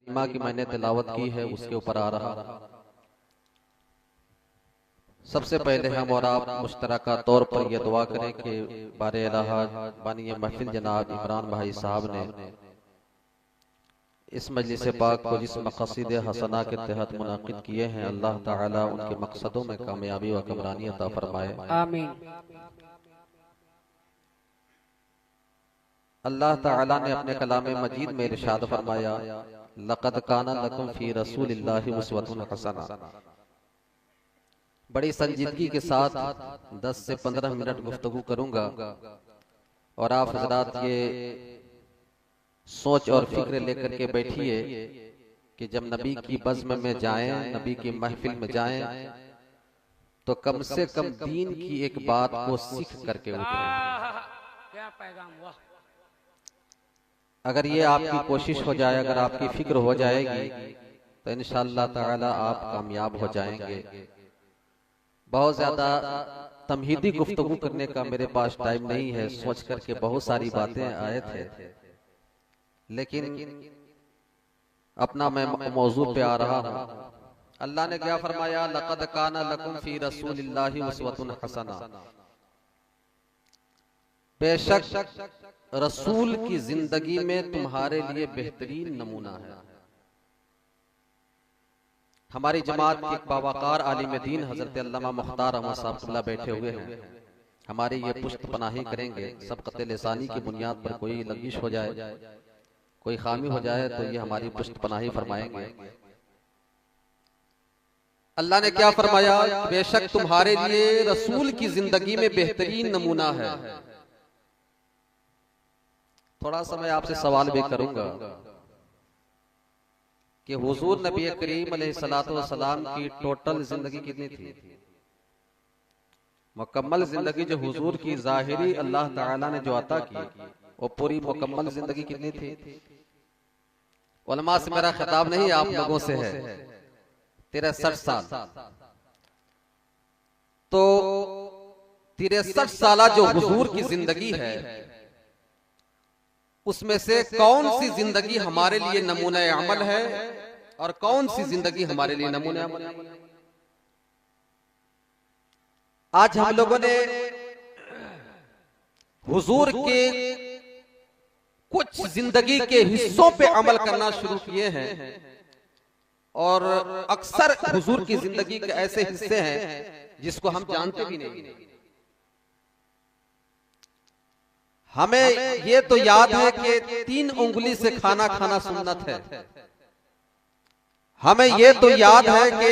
करीमा की मैंने तिलावत की है उसके ऊपर आ रहा। सबसे पहले हम और आप मुश्तरका तौर पर यह दुआ करें कि बारे इलाहा बानी महफिल जनाब इमरान भाई साहब ने इस मजलिस पाक को जिस मक़ासिद हसना के तहत मुनाकिद किए हैं, अल्लाह ताला उनके मकसदों में कामयाबी व कमरानी अता फरमाए, आमीन। अल्लाह ताला ने अपने कलाम मजीद में इरशाद फरमाया, लक़द काना लकुम फी रसूलिल्लाहि उस्वतुन हसना। बड़ी संजीदगी के साथ 10 से 15 मिनट गुफ्तगू करूंगा और आप हजरात ये सोच और फिक्र लेकर के बैठिए कि जब नबी की बज़्म में जाएं, नबी की महफिल में जाएं, तो कम से कम दीन की एक बात को सीख करके उठें। क्या पैगाम हुआ। अगर ये आपकी कोशिश हो जाए, अगर आपकी फिक्र हो जाएगी, तो इंशाअल्लाह ताला आप कामयाब हो जाएंगे। बहुत ज्यादा तमहीदी गुफ्तगू करने का मेरे पास टाइम नहीं है, सोच करके बहुत सारी बातें आए थे, लेकिन अपना मैं मौजू पे आ रहा हूँ। अल्लाह ने क्या फरमाया, लक़द काना लकुम फी रसूलिल्लाहि उस्वतुन हसना। बेशक रसूल की जिंदगी में तुम्हारे लिए बेहतरीन नमूना है। हमारी जमात के एक बावकार आलिम दीन हजरत अल्लामा मुख्तार अहमद साहब बैठे हुए हैं। हमारी ये पुश्त पनाही करेंगे। सबक़त लिसानी की बुनियाद पर कोई लगिश हो जाए, कोई खामी हो जाए, तो ये हमारी पुश्त पनाही फरमाएंगे। अल्लाह ने क्या फरमाया, बेशक तुम्हारे लिए रसूल की जिंदगी में बेहतरीन नमूना है। थोड़ा सा मैं आपसे सवाल भी करूंगा कि हुजूर नबी करीम अलैहिस्सलातु वस्सलाम की टोटल जिंदगी कितनी थी? मुकम्मल जिंदगी जो हुजूर की ज़ाहिरी अल्लाह ताला ने जो अता की, वो पूरी मुकम्मल जिंदगी कितनी थी? उलमा से मेरा खिताब नहीं, आप लोगों से है। 63 साल। तो 63 साल जो हुजूर की जिंदगी है, उसमें से कौन सी जिंदगी हमारे लिए नमूना अमल है और कौन सी जिंदगी हमारे लिए नमूना अमल है? आज हम लोगों ने हुजूर के कुछ जिंदगी के हिस्सों पे अमल करना शुरू किए हैं और अक्सर हुजूर की जिंदगी के ऐसे हिस्से हैं जिसको हम जानते भी नहीं। हमें ये तो याद है कि 3 उंगली से खाना खाना सुन्नत है। हमें ये तो याद है कि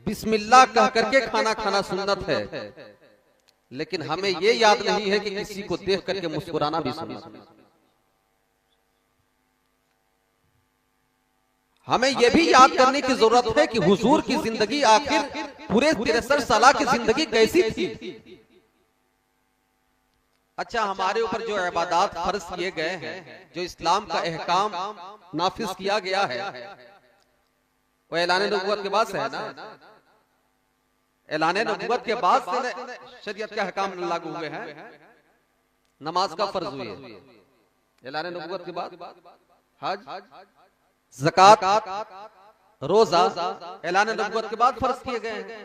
बिस्मिल्लाह कह करके खाना खाना सुन्नत है, लेकिन हमें ये याद नहीं है कि किसी को देख करके मुस्कुराना भी सुन्नत है। हमें यह भी याद करने की जरूरत है कि हुजूर की जिंदगी आखिर पूरे 63 साल की जिंदगी कैसी थी। अच्छा, हमारे ऊपर जो इबादत फर्ज किए गए हैं, जो इस्लाम का अहकाम नाफिज किया गया है, वो ऐलान नबुव्वत के बाद से है ना। ऐलान नबुव्वत के बाद से शरीयत के अहकाम लागू हुए हैं। नमाज का फर्ज हुई है ऐलान नबुव्वत के बाद, हज, ज़कात, रोजा ऐलान नबुव्वत के बाद फर्ज किए गए हैं।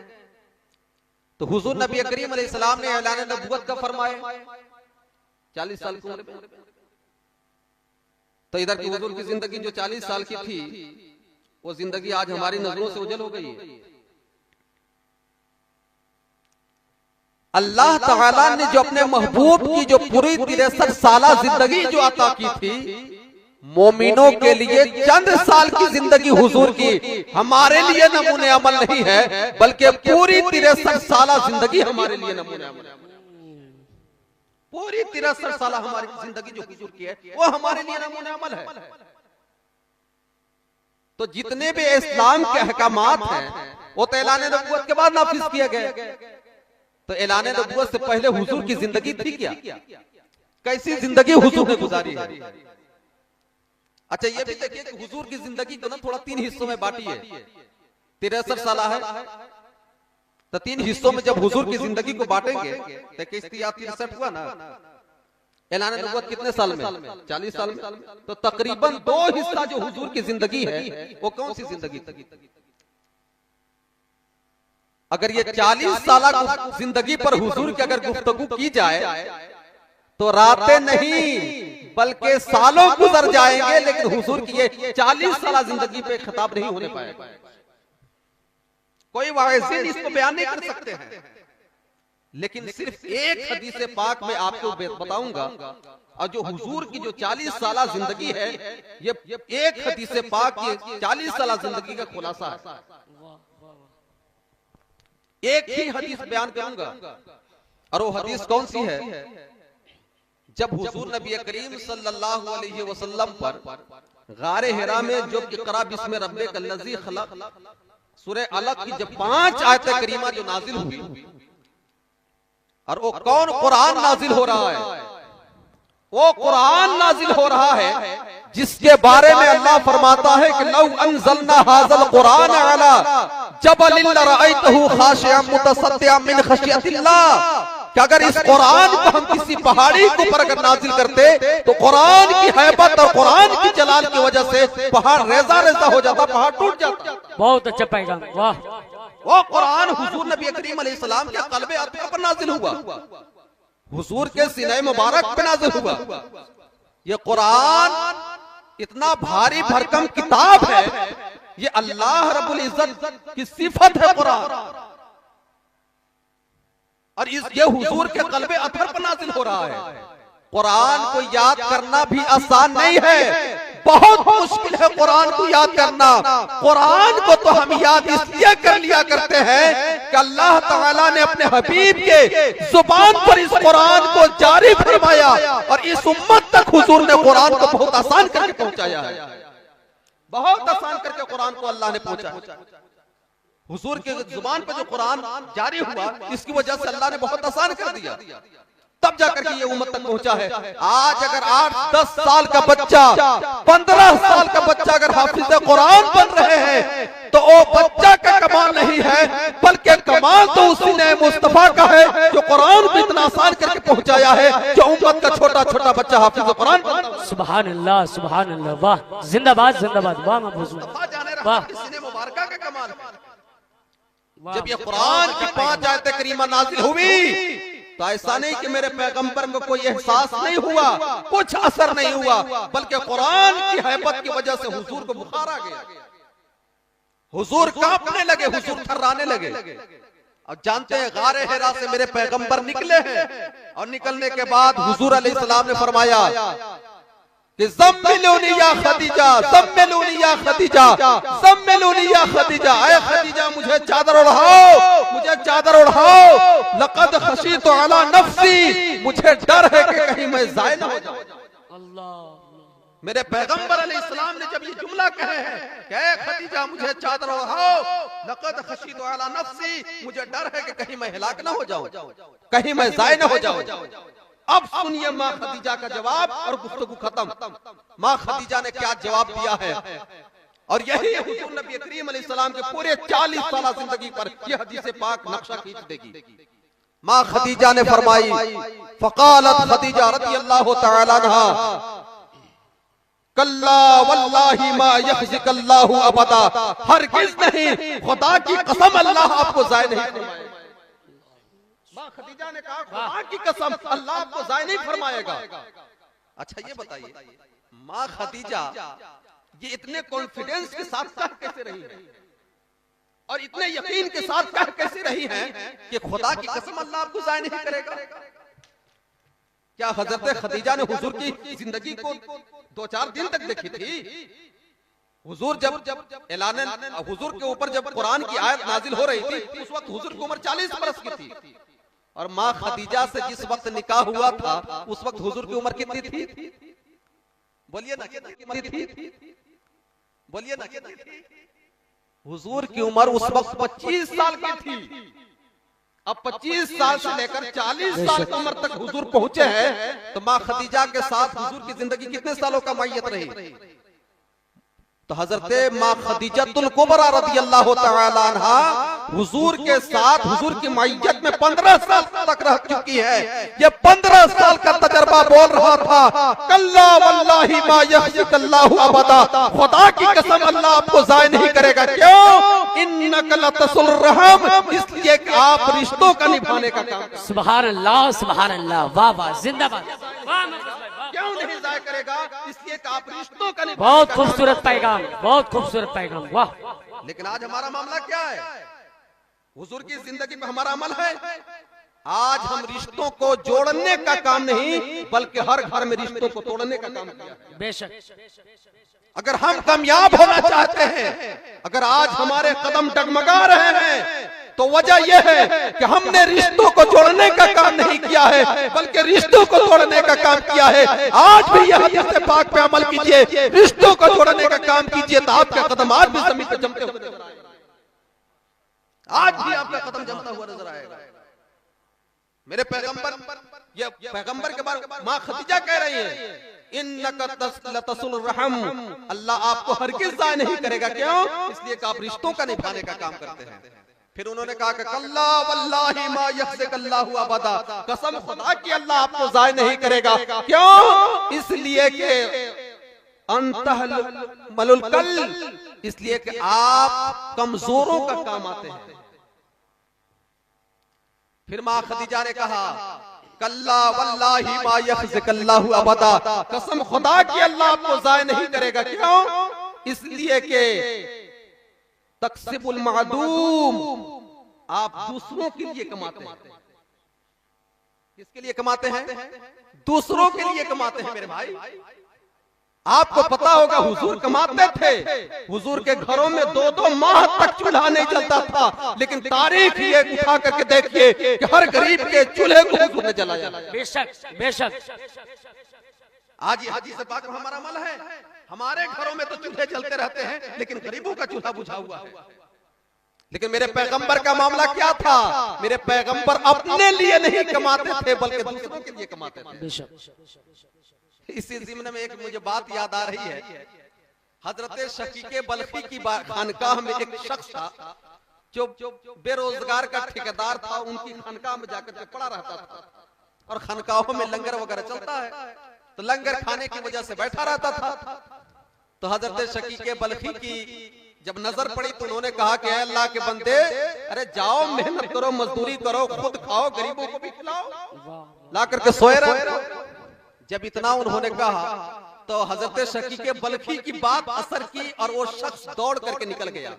तो हुजूर नबी करीम अलैहिस्सलाम ने ऐलान नबुव्वत का फरमाया 40 साल की उम्र में। तो इधर की हुजूर की जिंदगी जो 40 साल की थी, वो जिंदगी आज हमारी नजरों से ओझल हो गई है। अल्लाह ताला ने जो अपने महबूब की जो पूरी 63 साल जिंदगी जो अता की थी, मोमिनों के लिए चंद साल की जिंदगी हुजूर की हमारे लिए नमूने अमल नहीं है, बल्कि पूरी 63 साल जिंदगी हमारे लिए नमूने अमल है। पूरी 63 साल हमारी जिंदगी जो हुजूर की है, वो हमारे लिए नमूने अमल है। तो जितने भी इस्लाम के अहकामात हैं, वो तो ऐलान नबुव्वत के बाद नाफिज किए गए। तो ऐलान नबुव्वत से पहले हुजूर की जिंदगी थी क्या? कैसी जिंदगी हुजूर ने गुजारी है? अच्छा, ये भी देखिए कि हुजूर की जिंदगी को ना थोड़ा 3 हिस्सों में बांटी है। 63 साल है, तो 3 हिस्सों में जब हुजूर की जिंदगी को बांटेंगे तो किस 63 हुआ ना। ऐलान नबूवत कितने साल में? 40 साल में। तो तकरीबन 2 हिस्सा जो हुजूर की जिंदगी है वो कौन सी जिंदगी थी? अगर ये 40 साल जिंदगी पर हुजूर की अगर गुफ्तगू की जाए तो रातें नहीं बल्कि सालों गुजर जाएंगे, लेकिन हुजूर की ये 40 साल जिंदगी पे खिताब नहीं होने पाएगा। कोई वाइज़ीन इसको बयान नहीं कर सकते हैं, लेकिन सिर्फ एक हदीस पाक में आपको बताऊंगा, और जो हुजूर की जो 40 साल जिंदगी है ये एक हदीस पाक की 40 साल जिंदगी का खुलासा है। एक ही हदीस बयान करूंगा, और वो हदीस कौन सी है? जब हुजूर नबी करीम सल्लल्लाहु अलैहि वसल्लम पर गारे हिरा में जो इक़रा बिस्मि रब्बिकल लज़ी खलक़ सूरह अलग की जब 5 आयत करीमा जो नाजिल हुई, और वो कौन कुरान नाजिल हो रहा है? वो कुरान नाजिल हो रहा है जिसके बारे में अल्लाह फरमाता है कि लौ अंज़लना हाज़ल कुरान अला जबलिन लरअयतहु खाशिअम मुतसद्दिअम मिन खशियतिल्लाह, कि अगर इस कुरान को हम किसी पहाड़ी के ऊपर अगर नाजिल करते तो कुरान की हैबत और कुरान की जलाल की वजह से पहाड़ रेजा रेजा हो जाता, पहाड़ टूट जाता। बहुत अच्छा पैगाम, वाह। वो कुरान हुजूर नबी करीम अलैहिस्सलाम के क़ल्बे अतहर पर नाजिल हुआ, हुजूर के सीने मुबारक पे नाजिल हुआ। ये कुरान इतना भारी भरकम किताब है, ये अल्लाह रब्बुल इज्जत की सिफत है कुरान, और ये हुजूर के क़ल्बे अतहर पर नाजिल हो रहा है। कुरान को याद करना भी आसान नहीं है, बहुत मुश्किल है कुरान को याद करना। कुरान को तो हम याद इसलिए कर लिया करते हैं कि अल्लाह ताला ने अपने हबीब के जुबान पर इस कुरान को जारी फरमाया, और इस उम्मत तक हुजूर ने कुरान को बहुत आसान करके पहुंचाया है। बहुत आसान करके कुरान को अल्लाह ने पहुंचाया। हुजूर के जुबान पर जो कुरान जारी हुआ, इसकी वजह से अल्लाह ने बहुत आसान कर दिया, तब जाकर के ये उम्मत तक पहुंचा है। आज अगर 8-10 साल का बच्चा, 15 साल का बच्चा अगर हाफिज कुरान बन रहे हैं तो वो बच्चा का कमाल नहीं है, बल्कि कमाल तो उसी ने मुस्तफा का है जो कुरान को इतना आसान करके पहुंचाया है, जो उम्मत का छोटा छोटा बच्चा हाफिज कुरान बनता। सुभान अल्लाह, सुभान अल्लाह, वाह, जिंदाबाद जिंदाबाद, वाह महफूज, वाह। सीने मुबारका का कमाल है। जब ये कुरान की 5 आयत करीमा नाजिल हुई तो ऐसा नहीं कि मेरे पैगंबर को कोई एहसास नहीं हुआ, कुछ असर नहीं हुआ, बल्कि कुरान की हैबत की वजह से हुजूर को बुखार आ गया, हुजूर कांपने लगे, हुजूर थर्राने लगे। और जानते हैं गारे हिरा से मेरे पैगंबर निकले हैं, और निकलने के बाद हुजूर अलैहिस्सलाम ने फरमाया कि ज़म्मिलूनी या खदीजा, ज़म्मिलूनी या खदीजा, ज़म्मिलूनी या खदीजा, ऐ खदीजा मुझे चादर ओढ़ाओ, मुझे चादर ओढ़ाओ। लक़द खशीतु अला नफ्सी, मुझे डर है कि कहीं मैं ज़ाय न हो जाऊं। अल्लाह, मेरे पैगंबर अलैहिस्सलाम ने जब ये जुमला कहे हैं कि ऐ खदीजा मुझे चादर ओढ़ाओ, लक़द खशीतु अला नफ्सी, मुझे डर है कि कहीं मैं हिलाक न हो जाऊं, कहीं मैं ज़ाय न हो जाऊं। अब सुनिए माँ खदीजा का जवाब, और गुफ्तगू खत्म। माँ खदीजा ने क्या जवाब दिया है, और यही हुजूर नबी करीम अलैहिस्सलाम के पूरे 40 साल जिंदगी पर यह हदीस पाक नक्शा खींच देगी। माँ खदीजा ने फरमाई, फ़क़ालत खदीजा रज़ियल्लाहु तआला अन्हा, कल्ला वल्लाहि मा यख़्ज़िकल्लाहु अबदा, हरगिज़ नहीं, खुदा की कसम अल्लाह आपको ज़ाय नहीं फरमाएगा। माँ खदीजा ने कहा, खुदा की कसम अल्लाह आपको ज़ाय नहीं फरमाएगा। अच्छा ये बताइए, माँ खदीजा ये इतने कॉन्फिडेंस के साथ कह कैसे रही है, और इतने यकीन के साथ कह कैसे रही हैं कि खुदा की कसम अल्लाह आपको ज़ाय नहीं करेगा? क्या हजरत खदीजा ने हुजूर की जिंदगी को 2-4 दिन तक देखी थी? हुजूर जब ऐलान हुजूर के ऊपर जब कुरान की आयत नाजिल हो रही थी, उस वक्त हुजूर की उम्र 40 बरस की थी, और माँ खदीजा से जिस वक्त निकाह हुआ था उस वक्त हुजूर की उम्र कितनी थी? बोलिए ना, कितनी थी? बोलिए ना, कितनी थी? हुजूर की उम्र उस वक्त 25 साल की थी। अब 25 साल से लेकर 40 साल की उम्र तक हुजूर पहुंचे हैं, तो माँ खदीजा के साथ हुजूर की जिंदगी कितने सालों का मैयत रही? तो हजरत माँ खदीजतुल कुबरा रज़ियल्लाहु तआला अन्हा हुजूर के साथ हुजूर की मैयत में 15 साल तक रह चुकी है। ये 15 साल का तजर्बा बोल रहा था, कल्ला वल्लाहि मा यख्ज़िकल्लाहु अबदा, खुदा की कसम अल्लाह आपको ज़ाय नहीं करेगा। क्यों? इन्नका लतसुल रहम, इसलिए कि आप रिश्तों का निभाने का काम करते हैं। सुभान अल्लाह, वाह वाह, जिंदाबाद। क्यों नहीं ज़ाय करेगा? इसलिए कि आप रिश्तों का निभाने बहुत का काम खूबसूरत पैगाम, बहुत खूबसूरत पैगाम, वाह। लेकिन आज हमारा मामला क्या है? हुजूर की जिंदगी में हमारा अमल है। आज हम रिश्तों को जोड़ने का काम नहीं बल्कि हर घर में रिश्तों को तोड़ने का काम किया है। बेशक। अगर हम कामयाब होना चाहते हैं, अगर आज हमारे कदम डगमगा रहे हैं, तो वजह यह है कि हमने रिश्तों को जोड़ने का काम नहीं किया है बल्कि रिश्तों को तोड़ने का काम किया है। आज भी यह हदीस पाक पे अमल कीजिए, रिश्तों को जोड़ने का काम कीजिए, तो आपके कदम आज भी जमीन पे जमते हुए नजर आएगा। आज भी आपका कदम जमता हुआ नजर आएगा। मेरे पैगंबर, ये पैगंबर के बारे में माँ खदीजा कह रही है, इन्नका लतसुल रहम, अल्लाह आपको हरगिज़ ज़ाय नहीं करेगा। क्यों? इसलिए कि आप रिश्तों का निभाने का काम करते हैं। फिर उन्होंने कहा कि कल्ला वल्लाहि मा यख्ज़िकल्लाहु अबदा, कसम खुदा की अल्लाह आपको ज़ाय नहीं करेगा। क्यों? इसलिए कि अंतहल मलुल कल, इसलिए कि आप कमजोरों का काम आते हैं। फिर माँ खदीजा ने कहा, कल्ला वल्लाहि मा यख्ज़िकल्लाहु अबदा, कसम खुदा की अल्लाह आपको ज़ाय नहीं करेगा। क्यों? इसलिए कि तक्सिबुल मादूम, आप दूसरों के लिए कमाते हैं। किसके लिए कमाते हैं? दूसरों के लिए कमाते हैं। मेरे भाई, आपको पता होगा हुजूर कमाते थे, हुजूर के घरों में 2-2 माह तक चूल्हा नहीं जलता था, लेकिन तारीख ये उठा करके देखिए कि हर गरीब के चूल्हे को हुजूर ने जलाया। बेशक बेशक। आज ये हदीस पाक में हमारा अमल है। हमारे घरों में तो चूल्हे जलते रहते हैं, लेकिन गरीबों का चूल्हा बुझा हुआ है। लेकिन मेरे पैगंबर का मामला क्या था? मेरे पैगंबर अपने लिए नहीं कमाते थे बल्कि दूसरों के लिए कमाते थे। इसी ज़िम्न में एक मुझे बात याद आ रही है। हजरत शकीके बल्खी की खानकाह में एक शख्स था जो बेरोजगार का ठेकेदार था। उनकी खानकाह में जाकर पड़ा रहता था और खानकाहों में लंगर वगैरह चलता है, तो लंगर खाने की वजह से बैठा रहता था। तो हजरत शकीके बल्खी की जब नजर पड़ी तो उन्होंने कहा कि अल्लाह के बंदे, अरे जाओ मेहनत करो, मजदूरी करो, खुद खाओ, गरीबों को भी खिलाओ, ला करके सोए रहो। जब इतना उन्होंने कहा तो हजरत शकीके बल्खी की बात असर की और वो शख्स दौड़ करके निकल गया।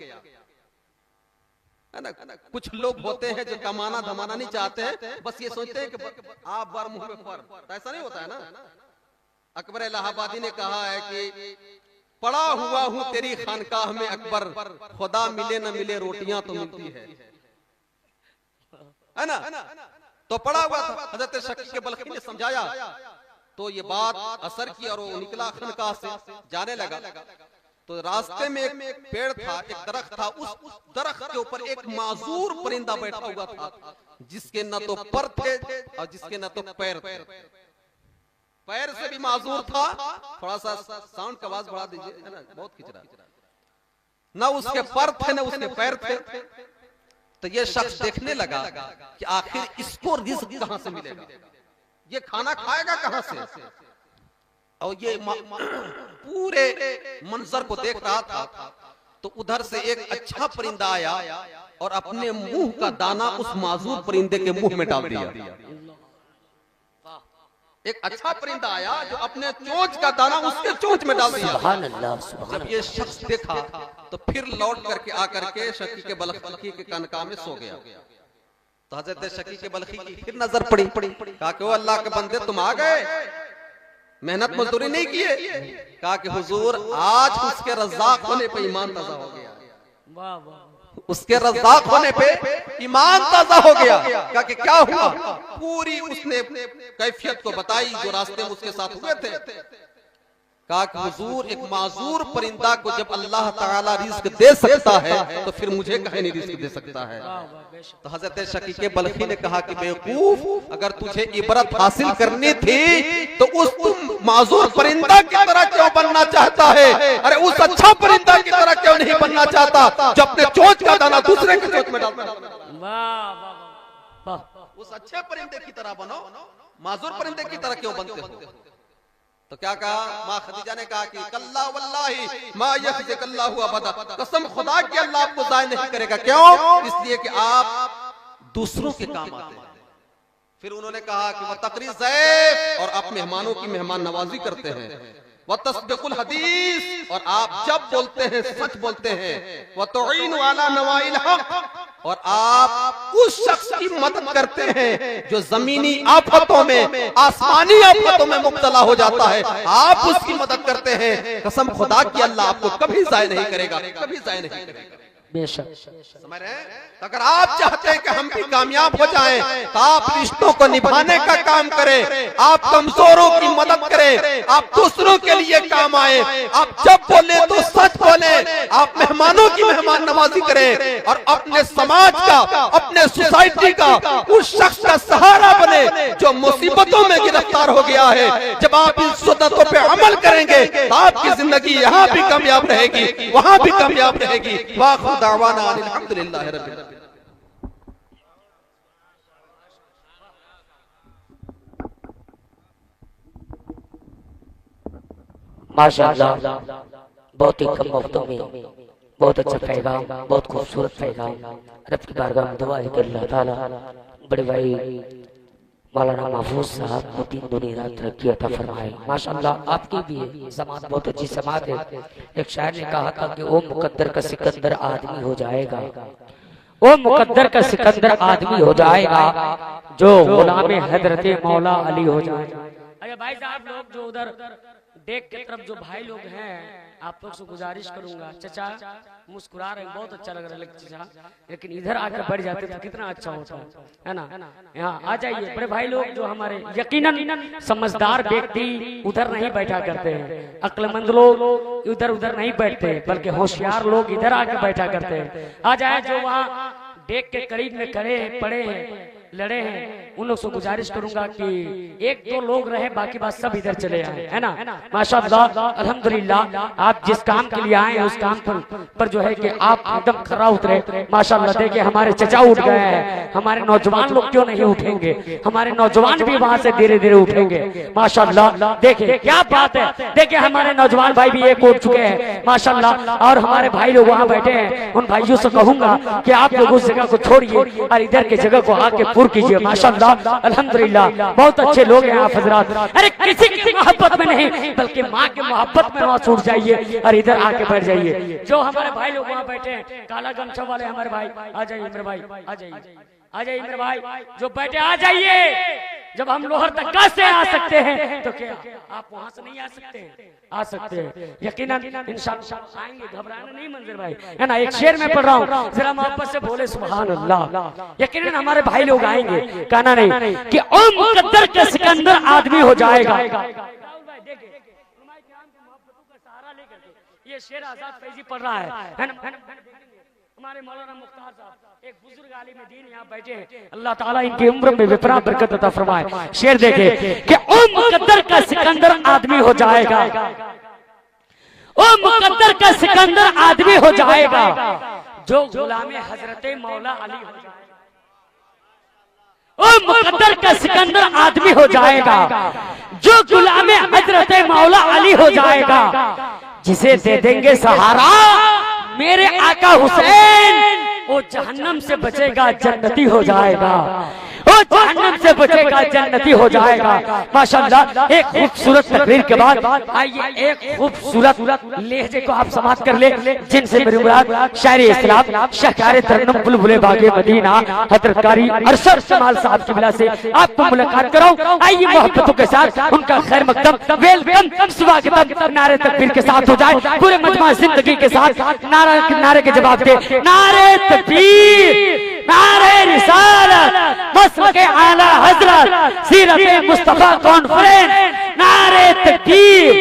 है ना, कुछ लोग होते हैं जो कमाना धमाना नहीं चाहते हैं, बस ये सोचते हैं कि आप बार मुंह में फर। ऐसा नहीं होता है ना। अकबर इलाहाबादी ने कहा है कि पड़ा हुआ हूं तेरी खानकाह में अकबर, खुदा मिले न मिले रोटियां तो मिलती है ना। तो पड़ा हुआ था, हजरत शकीके बल्खी ने समझाया तो ये बात असर की और वो निकला खानकाह से जाने लगा। तो रास्ते में एक पेड़ था, एक दरख्त था, उस दरख्त के ऊपर एक माजूर परिंदा बैठा हुआ था, जिसके न तो पर थे और जिसके न तो पैर थे। पैर से भी माजूर था, थोड़ा सा साउंड का आवाज बढ़ा दीजिए, है ना, बहुत खिंच रहा है। न उसके पर थे न उसके पैर थे। तो ये शख्स देखने लगा कि आखिर इसको रिज़्क कहां से मिलेगा, ये खाना खाएगा कहां से। और ये पूरे मंजर को देख रहा था तो उधर से एक अच्छा परिंदा आया और अपने मुंह का दाना उस माजूर परिंदे के मुंह में डाल दिया। एक अच्छा परिंदा आया जो अपने चोंच का दाना उसके चोंच में डाल दिया। सुभान अल्लाह, सुभान जब ये शख्स देखा तो फिर लौट करके आकर के शकीके बल्खी के खानकाह में सो गया। तो हजरत शकीके बल्खी की फिर नजर पड़ी, कहा कि ओ अल्लाह के बंदे तुम आ गए, मेहनत मजदूरी नहीं किए। कहा कि हुजूर आज उसके रज़्ज़ाक़ होने पे ईमान ताज़ा हो गया। वाह वाह। उसके रज़्ज़ाक़ होने पे ईमान ताज़ा हो गया। कहा कि क्या हुआ? पूरी उसने कैफियत को बताई जो रास्ते में उसके साथ हुए थे। कहा कि हुजूर एक माजूर परिंदा को जब अल्लाह ताला रिस्क दे सकता है तो फिर मुझे कहीं नहीं रिस्क दे सकता है। तो हजरत शकीके बल्खी ने कहा कि बेवकूफ, अगर तुझे इबरत हासिल करनी थी तो उस तुम माजूर परिंदा की तरह क्यों बनना चाहता है? अरे उस अच्छा परिंदा की तरह क्यों नहीं बनना चाहता जो अपने चोंच का दाना दूसरे के चोंच में डालता? उस अच्छे परिंदे की तरह बनो, माजूर परिंदे की तरह क्यों बनते हो? तो क्या कहा? माँ खदीजा ने कहा कि कल्ला वल्लाही मा यखज़िकल्लाहु अबदा, कसम खुदा की अल्लाह आपको ज़ाय नहीं करेगा। क्यों? इसलिए कि आप दूसरों के काम आते हैं। फिर उन्होंने कहा कि वह तकरीर ज़ैफ़, और आप मेहमानों की मेहमान नवाजी करते हैं। वह तस्दीकुल हदीस, और आप जब बोलते हैं सच बोलते हैं। वह तुईनु अला नवाइल हक, और आप उस शख्स की मदद करते हैं जो जमीनी आफतों में, आसमानी आफतों में मुब्तला हो जाता है, आप उसकी मदद करते हैं। कसम खुदा की अल्लाह आपको कभी ज़ाय नहीं करेगा, कभी ज़ाय नहीं करेगा। बेशक समझ रहे हैं? अगर आप चाहते हैं कि हम भी कामयाब हो जाएं, तो आप रिश्तों को निभाने का काम करें, आप कमजोरों की मदद करें, आप दूसरों के लिए काम आए, आप जब बोले तो सच बोले, आप मेहमानों की मेहमान नवाजी करें, और अपने समाज का, अपने सोसाइटी का उस शख्स का सहारा बने जो मुसीबतों में गिरफ्तार हो गया है। जब आप इन सुन्नतों पे अमल करेंगे तो आपकी जिंदगी यहाँ भी कामयाब रहेगी, वहां भी कामयाब रहेगी। वाह दावाना अल्हम्दुलिल्लाह रब्बिल आलमीन। माशाअल्लाह, बहुत ही कम वक्तों में बहुत अच्छा पैगाम, बहुत खूबसूरत पैगाम। रब की बारगाह में दुआ है कि अल्लाह ताला बड़े भाई मौलाना महफूज साहब को दिन दुनी रात तरक्की अता फरमाए। माशाअल्लाह, आपकी भी समाज बहुत अच्छी समाज है। एक शायर ने कहा था कि ओ मुकद्दर का सिकंदर आदमी हो जाएगा, ओ मुकद्दर का सिकंदर आदमी हो जाएगा, जो गुलाम हजरत मौला अली हो जाएगा। अरे भाई साहब, लोग जो उधर डेक की तरफ जो भाई लोग हैं, आप लोग से गुजारिश करूंगा, चचा मुस्कुरा रहे हैं, बहुत अच्छा लग रहा है चचा, लेकिन इधर आकर बैठ जाते तो कितना अच्छा होता है ना? यहाँ आ जाइए बड़े भाई लोग, जो हमारे यकीनन समझदार व्यक्ति उधर नहीं बैठा करते हैं, अक्लमंद लोग इधर उधर नहीं बैठते, बल्कि होशियार लोग इधर आकर बैठा करते हैं। आ जाए जो वहाँ डेक के करीब में खड़े हैं, पड़े हैं, लड़े हैं, उन लोग से गुजारिश करूंगा कि एक दो लोग रहे, बाकी बात सब इधर चले आए, है ना? माशाअल्लाह, अल्हम्दुलिल्लाह, आप जिस काम के लिए आए हैं उस काम पर जो है कि आप एकदम खरा उतरे। माशाअल्लाह, देखिए हमारे चचा उठ गए हैं, हमारे नौजवान लोग क्यों नहीं उठेंगे? हमारे नौजवान भी वहां से धीरे धीरे उठेंगे। माशाअल्लाह, देखिए क्या बात है। देखिए हमारे नौजवान भाई भी एक उठ चुके हैं माशाअल्लाह, और हमारे भाई लोग वहाँ बैठे हैं। उन भाइयों से कहूंगा कि आप लोग उस जगह को छोड़िए और इधर की जगह को आके पूर्ण कीजिए। माशाअल्लाह, अल्हम्दुलिल्लाह, बहुत अच्छे लोग हैं आप हजरात। अरे किसी की मोहब्बत में नहीं, बल्कि माँ की मोहब्बत में वहाँ छूट जाइए और इधर आके बैठ जाइए। जो हमारे भाई लोग वहाँ बैठे हैं, काला गमछा वाले हमारे भाई, आ जाइए मेरे भाई, आ जाइए, आ जाइए मेरे भाई, जो बैठे आ जाइए। जब हम लोहर तक से आ सकते हैं तो क्या आप वहां से नहीं आ सकते हैं? आ सकते हैं, यकीनन इंशाअल्लाह आएंगे, घबराना नहीं मंजर भाई, है ना? एक शेर में पढ़ रहा हूँ, जरा मोहब्बत से बोले सुभान अल्लाह। यकीनन हमारे भाई लोग आएंगे, कहना नहीं कि ओ मुकद्दर के सिकंदर आदमी हो जाएगा। ये शेर आजाद फैजी पढ़ रहा है हमारे मौलाना मुख्तार साहब, एक बुजुर्ग आलिम दीन यहाँ बैठे हैं, अल्लाह ताला इनकी उम्र में विपरा बरकत अता फरमाए। शेर देखे कि ओ मुकद्दर का सिकंदर आदमी हो जाएगा, ओ मुकद्दर का सिकंदर आदमी हो जाएगा, जो गुलाम हजरत मौला अली हो जाएगा। ओ मुकद्दर का सिकंदर आदमी हो जाएगा, जो गुलाम हजरत मौला अली हो जाएगा, जिसे दे देंगे सहारा मेरे आका हुसैन, वो जहन्नम से बचेगा जन्नती हो जाएगा, वो जहन्नम से बचेगा जन्नती हो जाएगा। माशाअल्लाह, एक खूबसूरत तकरीर के बाद आइए एक खूबसूरत लहजे को आप समाप्त कर ले, जिनसे मेरी मुराद शायरी इस्लाम शहकार तरन्नुम बुलबुले बागे मदीना हजरत कारी अरशद जमाल साहब की बिला से आपको मुलाकात कराऊं। आइए मोहब्बतों के साथ उनका खैर मकदम, वेलकम, स्वागतम नारे तकबीर के साथ हो जाए। पूरे मजमा जिंदगी के साथ नारे के जवाब दे, नारे तकबीर, नारे रिसालत, मसलके आला हजरत, सीरत मुस्तफा कॉन्फ्रेंस, नारे तकबीर।